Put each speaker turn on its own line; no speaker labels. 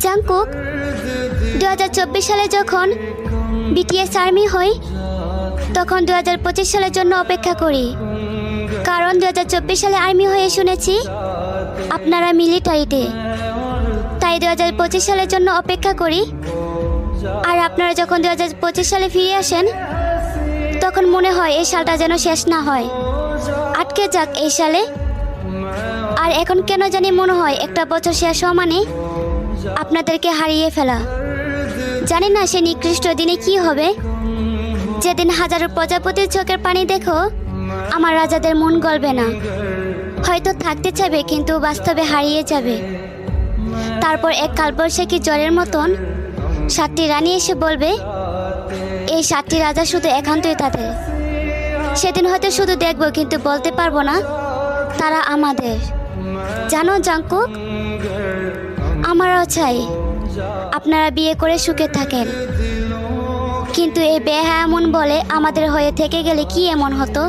Jungkook, 2024 সালে যখন BTS army হই তখন 2025 সালের জন্য অপেক্ষা করি, কারণ 2024 সালে আর্মি হয়ে শুনেছি আপনারা মিলিটারিতে, তাই 2025 সালের জন্য অপেক্ষা করি। আর আপনারা যখন 2025 সালে ফিরে আসেন তখন মনে হয় এই সালটা যেন শেষ না হয়, আটকে যাক এই সালে। আর এখন কেন জানি মনে হয় একটা বছর শেষ হওয়া মানে আপনাদেরকে হারিয়ে ফেলা। জানি না সে নিকৃষ্ট দিনে কি হবে, যেদিন হাজারো প্রজাপতির চোখের পানি দেখো আমার রাজাদের মন গলবে না, হয়তো থাকতে চাইবে কিন্তু বাস্তবে হারিয়ে যাবে। তারপর এক কালবৈশাখী জ্বরের মতন 7টি রানী এসে বলবে এই 7টি রাজা শুধু একান্তই তাদের। সেদিন হয়তো শুধু দেখবো কিন্তু বলতে পারবো না তারা আমাদের। জানো জাংকুক, আমারও চাই আপনারা বিয়ে করে সুখে থাকেন, কিন্তু এই বেহায়া মন বলে আমাদের হয়ে থেকে গেলে কি এমন হতো।